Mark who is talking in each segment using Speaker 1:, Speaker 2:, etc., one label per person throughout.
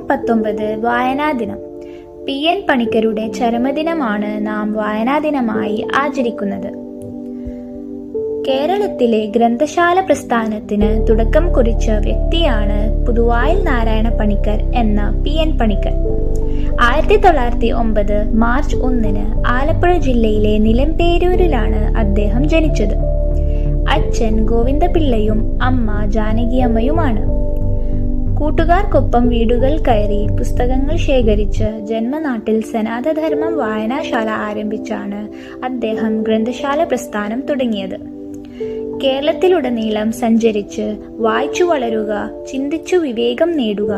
Speaker 1: 19 വായനാ ദിനം. PN പണിക്കരുടെ ചരമദിനമാണ് നാം വായനാ ദിനമായി ആചരിക്കുന്നത്. കേരളത്തിലെ ഗ്രന്ഥശാല പ്രസ്ഥാനത്തിന് തുടക്കം കുറിച്ച വ്യക്തിയാണ് പുതുവായിൽ നാരായണ പണിക്കർ എന്ന PN പണിക്കർ. 1909 മാർച്ച് 1 ആലപ്പുഴ ജില്ലയിലെ നിലമ്പേരൂരിലാണ് അദ്ദേഹം ജനിച്ചത്. അച്ഛൻ ഗോവിന്ദപിള്ളയും അമ്മ ജാനകിയമ്മയുമാണ്. കൂട്ടുകാർക്കൊപ്പം വീടുകൾ കയറി പുസ്തകങ്ങൾ ശേഖരിച്ച് ജന്മനാട്ടിൽ സനാതനധർമ്മം വായനാശാല ആരംഭിച്ചാണ് അദ്ദേഹം ഗ്രന്ഥശാല പ്രസ്ഥാനം തുടങ്ങിയത്. കേരളത്തിലുടനീളം സഞ്ചരിച്ച് വായിച്ചു വളരുക, ചിന്തിച്ചു വിവേകം നേടുക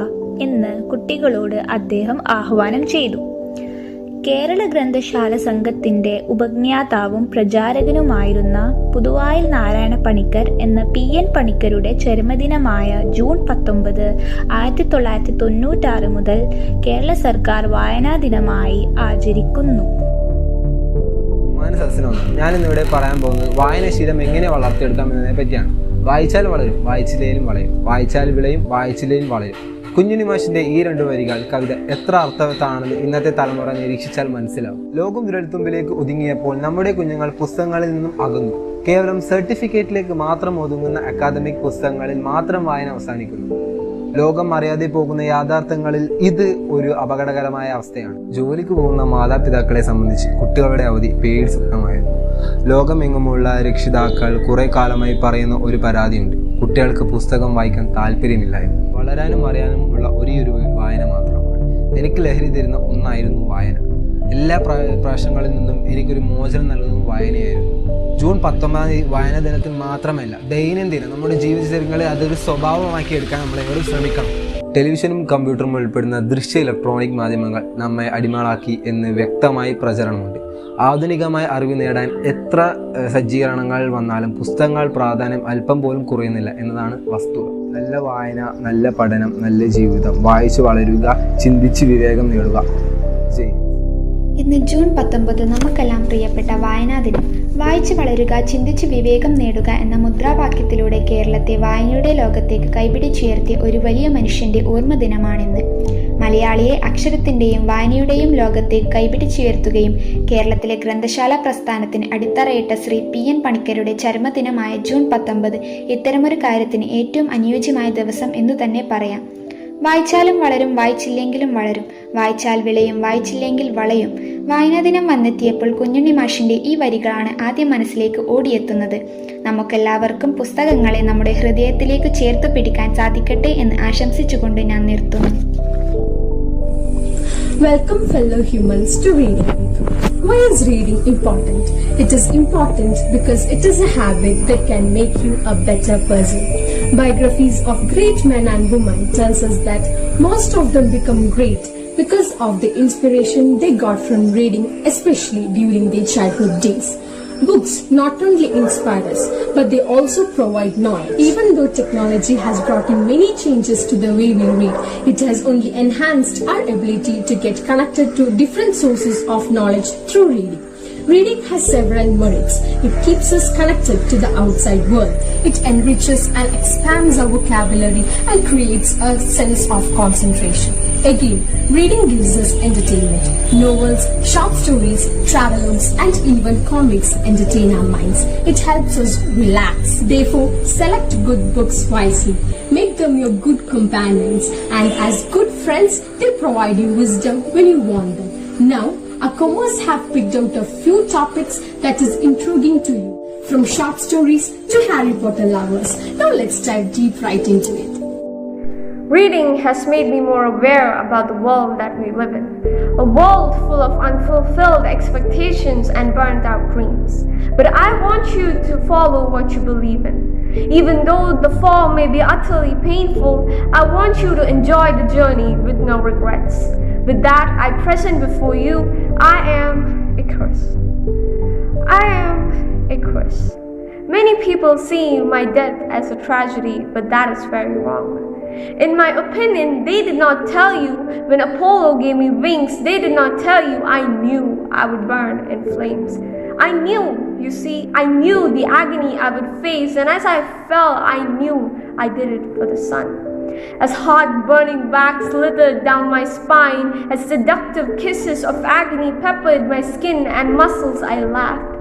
Speaker 1: എന്ന് കുട്ടികളോട് അദ്ദേഹം ആഹ്വാനം ചെയ്തു. കേരള ഗ്രന്ഥശാല സംഘത്തിന്റെ ഉപജ്ഞാതാവും പ്രചാരകനുമായിരുന്ന പുതുവായിൽ നാരായണ പണിക്കർ എന്ന PN പണിക്കരുടെ ചരമദിനമായ ജൂൺ 19, 1996 മുതൽ കേരള സർക്കാർ വായനാ ദിനമായി ആചരിക്കുന്നു.
Speaker 2: ഞാനിന്നിവിടെ പറയാൻ പോകുന്നത് വായനാശീലം എങ്ങനെ വളർത്തിയെടുക്കാം എന്നതിനെ പറ്റിയാണ്. വായിച്ചാൽ വളരും, വായിച്ചില്ലേലും വളരും, വായിച്ചാൽ വിളയും, വായിച്ചില്ലേലും വളരും. കുഞ്ഞുണ്ണി മാഷിന്റെ ഈ 2 വരികൾ കവിത എത്ര അർത്ഥവത്താണെന്ന് ഇന്നത്തെ തലമുറ നിരീക്ഷിച്ചാൽ മനസ്സിലാവും. ലോകം വിരൽത്തുമ്പിലേക്ക് ഒതുങ്ങിയപ്പോൾ നമ്മുടെ കുഞ്ഞുങ്ങൾ പുസ്തകങ്ങളിൽ നിന്നും അകന്നു. കേവലം സർട്ടിഫിക്കറ്റിലേക്ക് മാത്രം ഒതുങ്ങുന്ന അക്കാദമിക് പുസ്തകങ്ങളിൽ മാത്രം വായന അവസാനിക്കുന്നു. ലോകം അറിയാതെ പോകുന്ന യാഥാർത്ഥ്യങ്ങളിൽ ഇത് ഒരു അപകടകരമായ അവസ്ഥയാണ്. ജോലിക്ക് പോകുന്ന മാതാപിതാക്കളെ സംബന്ധിച്ച് കുട്ടികളുടെ അവധി പേടി സ്വപ്നമായിരുന്നു. ലോകമെങ്ങുമുള്ള രക്ഷിതാക്കൾ കുറെ കാലമായി പറയുന്ന ഒരു പരാതിയുണ്ട്: കുട്ടികൾക്ക് പുസ്തകം വായിക്കാൻ താല്പര്യമില്ലായിരുന്നു. വളരാനും അറിയാനും ഉള്ള ഒരേയൊരു വായന മാത്രമാണ്. എനിക്ക് ലഹരി തരുന്ന ഒന്നായിരുന്നു വായന. എല്ലാ പ്രശ്നങ്ങളിൽ നിന്നും എനിക്കൊരു മോചനം നൽകുന്നതും വായനയായിരുന്നു. ജൂൺ 19 വായനാ ദിനത്തിൽ മാത്രമല്ല, ദൈനംദിനം നമ്മുടെ ജീവിതചര്യങ്ങളിൽ അതൊരു സ്വഭാവമാക്കി എടുക്കാൻ നമ്മളെവരും ശ്രമിക്കണം. ടെലിവിഷനും കമ്പ്യൂട്ടറും ഉൾപ്പെടുന്ന ദൃശ്യ ഇലക്ട്രോണിക് മാധ്യമങ്ങൾ നമ്മെ അടിമകളാക്കി എന്ന് വ്യക്തമായി പ്രചരണമുണ്ട്. ആധുനികമായ അറിവ് നേടാൻ എത്ര സജ്ജീകരണങ്ങൾ വന്നാലും പുസ്തകങ്ങൾ പ്രാധാന്യം അല്പം പോലും കുറയുന്നില്ല എന്നതാണ് വസ്തുത. നല്ല വായന, നല്ല പഠനം, നല്ല ജീവിതം. വായിച്ചു വളരുക, ചിന്തിച്ച് വിവേകം നേടുക.
Speaker 1: ഇന്ന് ജൂൺ 19 നമുക്കെല്ലാം പ്രിയപ്പെട്ട വായനാ ദിനം. വായിച്ചു വളരുക, ചിന്തിച്ച് വിവേകം നേടുക എന്ന മുദ്രാവാക്യത്തിലൂടെ കേരളത്തെ വായനയുടെ ലോകത്തേക്ക് കൈപിടിച്ചുയർത്തിയ ഒരു വലിയ മനുഷ്യന്റെ ഓർമ്മ ദിനമാണിന്ന്. മലയാളിയെ അക്ഷരത്തിന്റെയും വായനയുടെയും ലോകത്തേക്ക് കൈപിടിച്ചുയർത്തുകയും കേരളത്തിലെ ഗ്രന്ഥശാല പ്രസ്ഥാനത്തിന് അടിത്തറയിട്ട ശ്രീ PN പണിക്കരുടെ ചരമദിനമായ ജൂൺ 19 ഇത്തരമൊരു കാര്യത്തിന് ഏറ്റവും അനുയോജ്യമായ ദിവസം എന്നു തന്നെ പറയാം. വായിച്ചാലും വളരും, വായിച്ചില്ലെങ്കിലും വളരും, വായിച്ചാൽ വിളയും, വായിച്ചില്ലെങ്കിൽ വളയും. വായനാ ദിനം വന്നെത്തിയപ്പോൾ കുഞ്ഞുണ്ണി മാഷിന്റെ ഈ വരികളാണ് ആദ്യം മനസ്സിലേക്ക് ഓടിയെത്തുന്നത്. നമുക്കെല്ലാവർക്കും പുസ്തകങ്ങളെ നമ്മുടെ ഹൃദയത്തിലേക്ക് ചേർത്ത് പിടിക്കാൻ സാധിക്കട്ടെ എന്ന് ആശംസിച്ചുകൊണ്ട് ഞാൻ നിർത്തുന്നു.
Speaker 3: Welcome fellow humans to reading. Why is reading important? It is important because it is a habit that can make you a better person. Biographies of great men and women tells us that most of them become great because of the inspiration they got from reading, especially during their childhood days. Books not only inspire us, but they also provide knowledge. Even though technology has brought in many changes to the way we read, it has only enhanced our ability to get connected to different sources of knowledge through reading. Reading has several merits. It keeps us connected to the outside world. It enriches and expands our vocabulary and creates a sense of concentration. Again, reading gives us entertainment. Novels, short stories, travelogues, and even comics entertain our minds. It helps us relax. Therefore, select good books wisely. Make them your good companions, and as good friends, they provide you wisdom when you want them. Now, our commerce have picked out a few topics that is intriguing to you, from short stories to Harry Potter lovers. Now let's dive deep right into it.
Speaker 4: Reading has made me more aware about the world that we live in, a world full of unfulfilled expectations and burnt out dreams. But I want you to follow what you believe in. Even though the fall may be utterly painful, I want you to enjoy the journey with no regrets. With that, I present before you, I am Icarus. I am Icarus. Many people see my death as a tragedy, but that is very wrong. In my opinion, they did not tell you when Apollo gave me wings, they did not tell you I knew I would burn in flames. I knew, you see, I knew the agony I would face, and as I fell, I knew I did it for the sun. As hot burning wax slithered down my spine, as seductive kisses of agony peppered my skin and muscles, I laughed.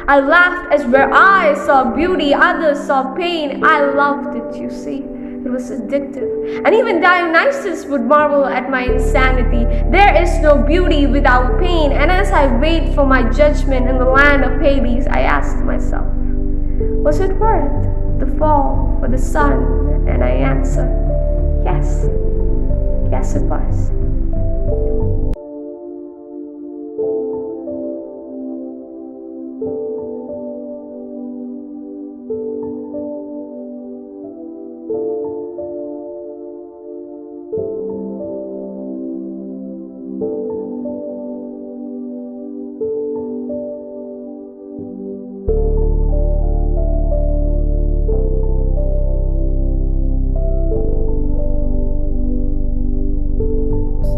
Speaker 4: I laughed as where I saw beauty, others saw pain. I loved it, you see. It was addictive. And even Dionysus would marvel at my insanity. There is no beauty without pain. And as I wait for my judgment in the land of Hades, I asked myself, was it worth the fall for the sun? And I answered, yes. Yes, it was.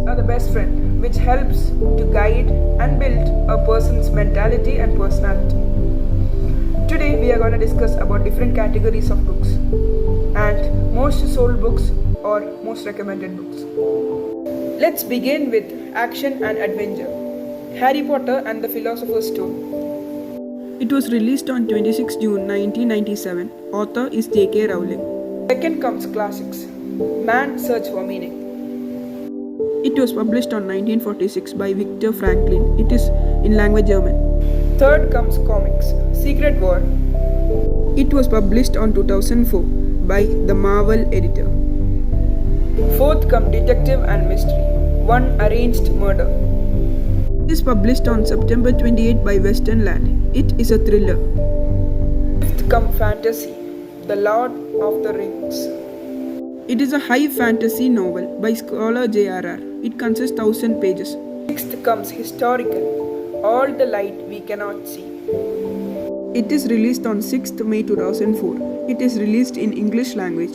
Speaker 5: Are the best friend, which helps to guide and build a person's mentality and personality. Today we are going to discuss about different categories of books and most sold books or most recommended books. Let's begin with action and adventure. Harry Potter and the Philosopher's Stone. It was released on 26 June 1997. Author is J.K. Rowling. Second comes classics. Man's Search for Meaning. It was published on 1946 by Viktor Franklin. It is in language German. Third comes comics. Secret War. It was published on 2004 by the Marvel editor. Fourth comes detective and mystery. One Arranged Murder. It is published on September 28 by Western Land. It is a thriller. Fifth comes fantasy. The Lord of the Rings. It is a high fantasy novel by scholar J.R.R. It consists 1000 pages. Sixth comes historical. All the light we cannot see. It is released on 6th May 2004. It is released in English language.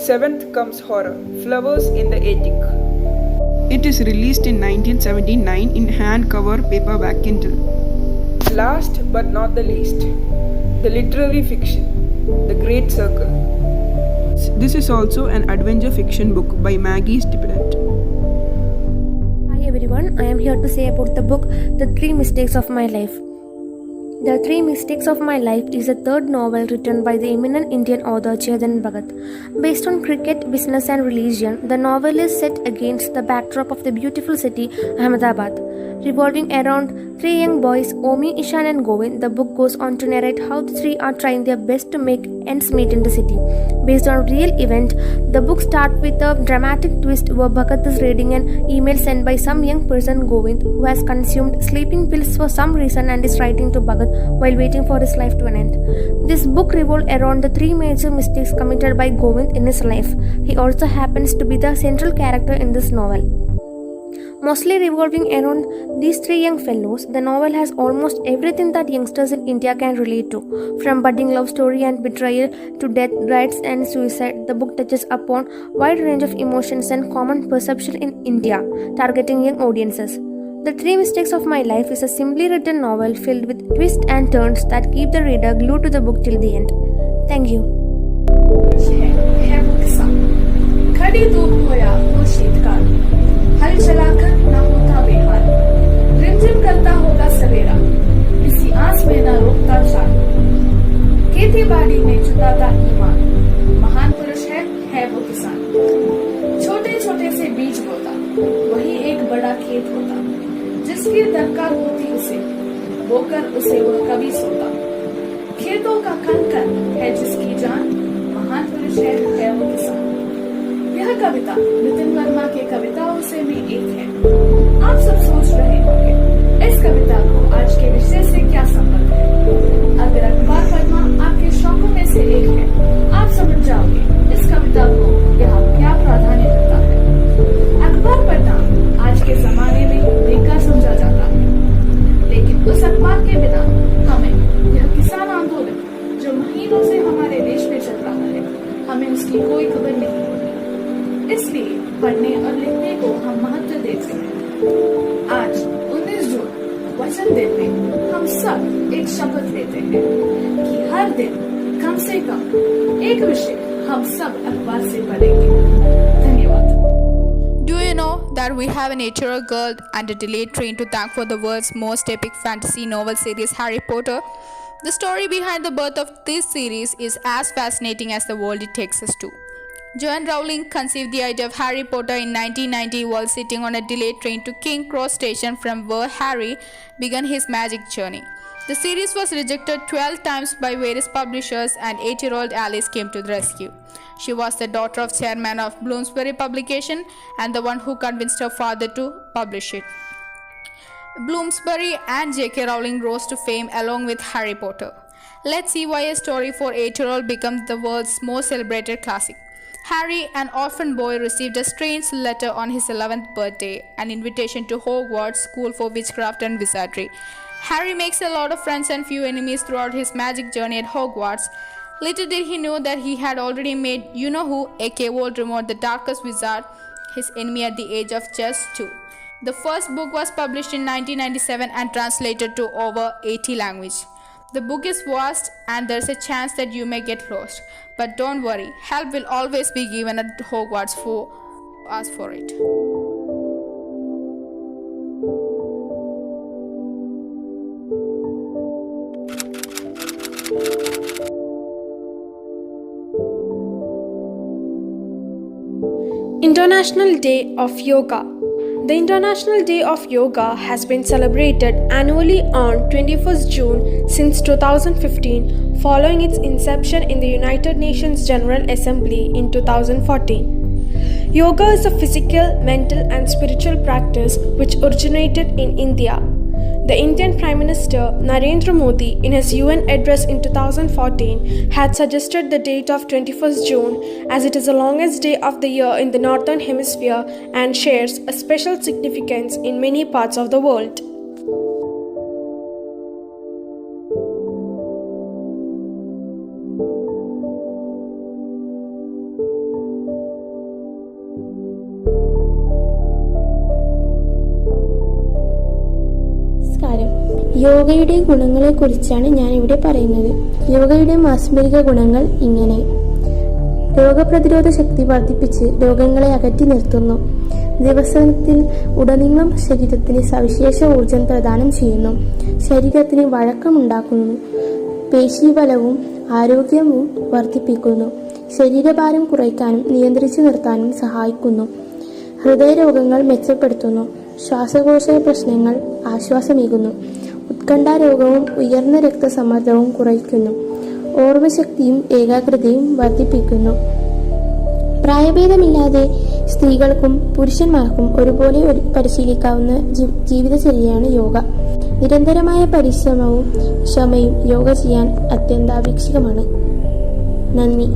Speaker 5: Seventh comes horror. Flowers in the Attic. It is released in 1979 in hand-cover paperback Kindle. Last but not the least, the literary fiction, The Great Circle. This is also an adventure fiction book by Maggie Stippett.
Speaker 6: Hi everyone, I am here to say about the book The 3 Mistakes of My Life. The 3 Mistakes of My Life is a third novel written by the eminent Indian author Chetan Bhagat. Based on cricket, business and religion, the novel is set against the backdrop of the beautiful city Ahmedabad. Revolving around 3 young boys, Omi, Ishan and Govind, the book goes on to narrate how the 3 are trying their best to make ends meet in the city. Based on a real event, the book starts with a dramatic twist where Bhagat is reading an email sent by some young person, Govind, who has consumed sleeping pills for some reason and is writing to Bhagat while waiting for his life to an end. This book revolves around the 3 major mistakes committed by Govind in his life. He also happens to be the central character in this novel. Mostly revolving around these 3 young fellows, the novel has almost everything that youngsters in India can relate to. From budding love story and betrayal to death, riots and suicide, the book touches upon a wide range of emotions and common perception in India, targeting young audiences. The 3 Mistakes of My Life is a simply written novel filled with twists and turns that keep the reader glued to the book till the end. Thank you.
Speaker 3: है वो किसान, खड़ी धूप हो या हो शीतकाल, हल चलाकर ना होता बेहाल, रिमझिम करता होगा सवेरा, किसी आस में ना रोकता चाल, खेती बाड़ी में जुटाता ईमान, महान पुरुष है वो किसान। छोटे छोटे से बीज बोता, वही एक बड़ा खेत होता, जिसकी दरकार होती उसे, बोकर उसे वह कभी सोता। खेतों का कण है जिसकी जान, महान पुरुष है वो किसान। यह कविता नितिन वर्मा के कविताओं से भी एक है। आप सब सोच रहे होंगे इस कविता को आज के विषय से क्या संबंध है। अगर अखबार पढ़ना आपके शौकों में से एक है, आप समझ जाओगे इस कविता को यहाँ क्या प्राधान्य देता है। अखबार पढ़ना आज के जमाने में बेकार समझा जाता है, लेकिन उस अखबार के बिना हमें यह किसान आंदोलन जो महीनों से हमारे देश में चल रहा है, हमें उसकी कोई खबर नहीं होती। इसलिए पढ़ने और लिखने को हम महत्व देते हैं। आज 19 जून वचन दिन में हम सब एक शपथ लेते हैं कि हर दिन कम से कम एक विषय हम सब अखबार से पढ़ेंगे। धन्यवाद।
Speaker 7: Do you know that we have a natural girl and a delayed train to thank for the world's most epic fantasy novel series, Harry Potter? The story behind the birth of this series is as fascinating as the world it takes us to. Joanne Rowling conceived the idea of Harry Potter in 1990 while sitting on a delayed train to King's Cross Station, from where Harry began his magic journey. The series was rejected 12 times by various publishers, and 8-year-old Alice came to the rescue. She was the daughter of chairman of Bloomsbury Publication and the one who convinced her father to publish it. Bloomsbury and J.K. Rowling rose to fame along with Harry Potter. Let's see why a story for 8-year-old becomes the world's most celebrated classic. Harry, an orphan boy, received a strange letter on his 11th birthday, an invitation to Hogwarts School for Witchcraft and Wizardry. Harry makes a lot of friends and few enemies throughout his magic journey at Hogwarts. Little did he know that he had already made you-know-who, aka Voldemort, the darkest wizard, his enemy at the age of just 2. The first book was published in 1997 and translated to over 80 languages. The book is vast and there's a chance that you may get lost. But don't worry, help will always be given at Hogwarts for ask for it.
Speaker 6: International Day of Yoga. The International Day of Yoga has been celebrated annually on 21st June since 2015, following its inception in the United Nations General Assembly in 2014. Yoga is a physical, mental, and spiritual practice which originated in India. The Indian Prime Minister Narendra Modi, in his UN address in 2014, had suggested the date of 21st June as it is the longest day of the year in the Northern Hemisphere and shares a special significance in many parts of the world.
Speaker 8: നമസ്കാരം. യോഗയുടെ ഗുണങ്ങളെക്കുറിച്ചാണ് ഞാനിവിടെ പറയുന്നത്. യോഗയുടെ മാസ്മരിക ഗുണങ്ങൾ ഇങ്ങനെ: രോഗപ്രതിരോധ ശക്തി വർദ്ധിപ്പിച്ച് രോഗങ്ങളെ അകറ്റി നിർത്തുന്നു. ദിവസത്തിൽ ഉടനീളം ശരീരത്തിന് സവിശേഷ ഊർജം പ്രദാനം ചെയ്യുന്നു. ശരീരത്തിന് വഴക്കമുണ്ടാക്കുന്നു. പേശീബലവും ആരോഗ്യവും വർദ്ധിപ്പിക്കുന്നു. ശരീരഭാരം കുറയ്ക്കാനും നിയന്ത്രിച്ചു നിർത്താനും സഹായിക്കുന്നു. ഹൃദയരോഗങ്ങൾ മെച്ചപ്പെടുത്തുന്നു. ശ്വാസകോശ പ്രശ്നങ്ങൾ ആശ്വാസമേകുന്നു. ഉത്കണ്ഠാരോഗവും ഉയർന്ന രക്തസമ്മർദ്ദവും കുറയ്ക്കുന്നു. ഓർമ്മശക്തിയും ഏകാഗ്രതയും വർദ്ധിപ്പിക്കുന്നു. പ്രായഭേദമില്ലാതെ സ്ത്രീകൾക്കും പുരുഷന്മാർക്കും ഒരുപോലെ പരിശീലിക്കാവുന്ന ജീവിതചര്യയാണ് യോഗ. നിരന്തരമായ പരിശ്രമവും ക്ഷമയും യോഗ ചെയ്യാൻ അത്യന്താപേക്ഷിതമാണ്. നന്ദി.